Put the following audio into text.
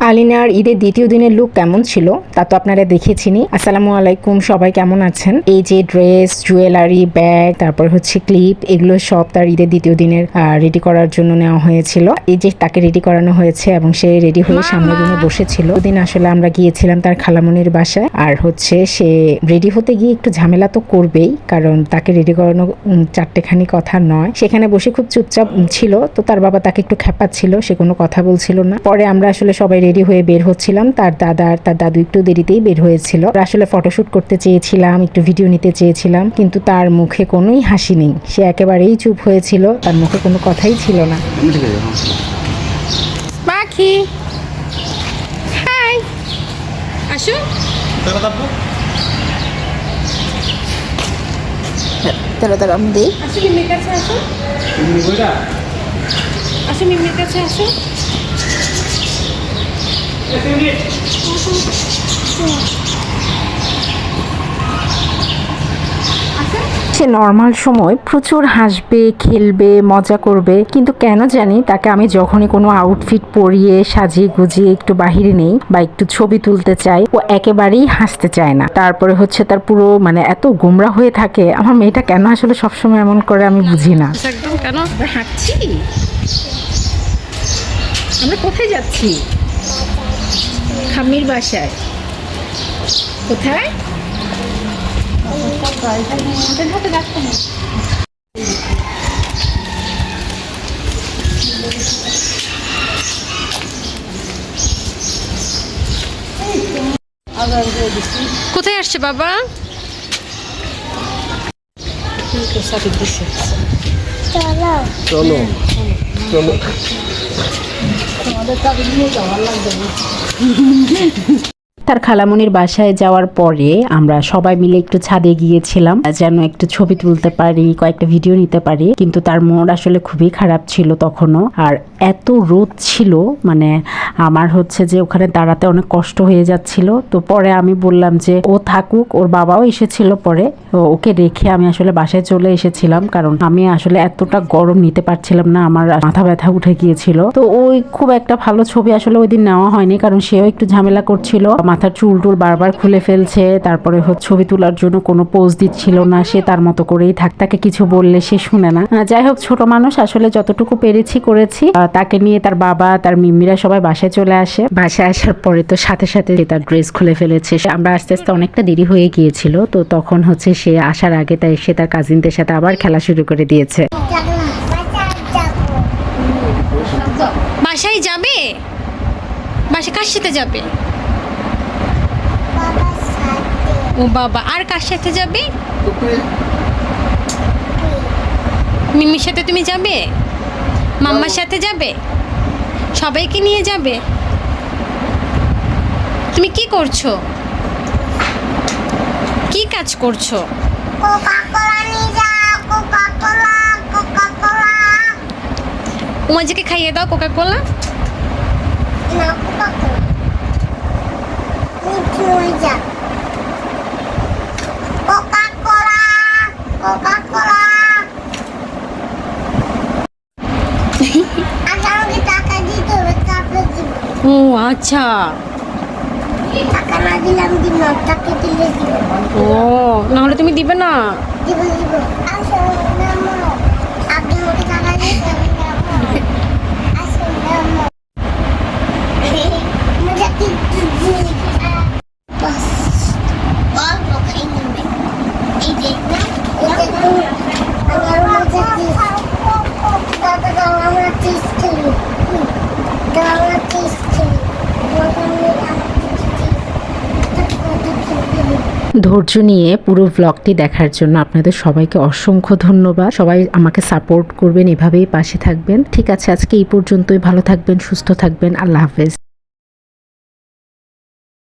আলিনার ঈদের দ্বিতীয় দিনের লুক কেমন ছিল তা তো আপনারা দেখেছিনি। আসসালামু আলাইকুম, সবাই কেমন আছেন? এই যে ড্রেস, জুয়েলারি, ব্যাগ, তারপর হচ্ছে ক্লিপ, এগুলো সব তার ঈদের দ্বিতীয় দিনের রেডি করার জন্য নেওয়া হয়েছিল। এই যে তাকে রেডি করানো হয়েছে এবং সে রেডি হয়ে সামনের রুমে বসেছিল। ওদিন আসলে আমরা গিয়েছিলাম তার খালামনির বাসায়, আর হচ্ছে সে রেডি হতে গিয়ে একটু ঝামেলা তো করবেই, কারণ তাকে রেডি করানো চারটেখানি কথা নয়। সেখানে বসে খুব চুপচাপ ছিল, তো তার বাবা তাকে একটু খেপাচ্ছিল, সে কোনো কথা বলছিল না। পরে আমরা আসলে সবাই রেডি হয়ে বের হচ্ছিলাম, তার দাদা আর তার দাদু একটু দেরিতেই বের হয়েছিল। আসলে ফটোশুট করতে চেয়েছিলাম, একটু ভিডিও নিতে চেয়েছিলাম, কিন্তু তার মুখে কোনোই হাসি নেই, সে একেবারেই চুপ হয়েছিল, তার মুখে কোনো কথাই ছিল না। পাখি হাই, আসো। তারা আমি আসো মিমির কাছে আসো, আসো মিমির কাছে আসো। সে নর্মাল সময় প্রচুর হাসবে, খেলবে, মজা করবে, কিন্তু কেন জানি তাকে আমি যখনই কোনো আউটফিট পরিয়ে সাজিয়ে গুজিয়ে একটু বাহিরে নেই বা একটু ছবি তুলতে চাই, ও একেবারেই হাসতে চায় না। তারপরে হচ্ছে তার পুরো এত গোমরা হয়ে থাকে। আমার মেয়েটা কেন আসলে সবসময় এমন করে আমি বুঝি না। একদম কেন হাঁটছি? আমরা কোথায় যাচ্ছি? খাম্মির বাসায়। কোথায়? কোথায় আসছে বাবা? চলো চলো। তার খালামনির বাসায় যাওয়ার পরে আমরা সবাই মিলে একটু ছাদে গিয়েছিলাম, যেন একটু ছবি তুলতে পারি, কয়েকটা ভিডিও নিতে পারি। কিন্তু তার মন আসলে খুবই খারাপ ছিল তখনও, আর এত রোদ ছিল, আমার হচ্ছে যে ওখানে দাঁড়াতে অনেক কষ্ট হয়ে যাচ্ছিল। তো পরে আমি বললাম যে ও থাকুক, ওর বাবাও এসেছিল, পরে ওকে রেখে আমি আসলে বাসায় চলে এসেছিলাম, কারণ আমি আসলে এতটা গরম নিতে পারছিলাম না, আমার মাথা ব্যথা উঠে গিয়েছিল। তো ওই খুব একটা ভালো ছবি আসলে ওই দিন নেওয়া হয়নি, কারণ সেও একটু ঝামেলা করছিল, মাথার চুল টুল বারবার খুলে ফেলছে, তারপরে ছবি তোলার জন্য কোনো পোজ দিচ্ছিল না, সে তার মতো করেই তাকে কিছু বললে সে শুনে না। যাই হোক, ছোট মানুষ, আসলে যতটুকু পেরেছি করেছি। তাকে নিয়ে তার বাবা, তার মিম্মিরা সবাই বাসায় চলে আসে। বাসায় আসার পরে তো সাথে সাথে তার ড্রেস খুলে ফেলেছে। আমরা আস্তে আস্তে অনেকটা দেরি হয়ে গিয়েছিল, তো তখন হচ্ছে সে আসার আগে তাই সে তার কাজিনদের সাথে আবার খেলা শুরু করে দিয়েছে। বাসায় যাবে? বাসায় কার সাথে যাবে? ও বাবা, আর কার সাথে যাবে? মিমির সাথে তুমি যাবে? মাম্মার সাথে যাবে? সবাইকে নিয়ে যাবে? তুমি কি করছো? কি কাজ করছো? উমাজিকে খাইয়ে দাও কোকা কোলা। ও আচ্ছা, ও নাহলে তুমি দিবে না? ধৈর্য নিয়ে পুরো ব্লগটি দেখার জন্য আপনাদের সবাইকে অসংখ্য ধন্যবাদ। সবাই আমাকে সাপোর্ট করবেন, এভাবেই পাশে থাকবেন। ঠিক আছে, আজকে এই পর্যন্তই। ভালো থাকবেন, সুস্থ থাকবেন। আল্লাহ হাফেজ।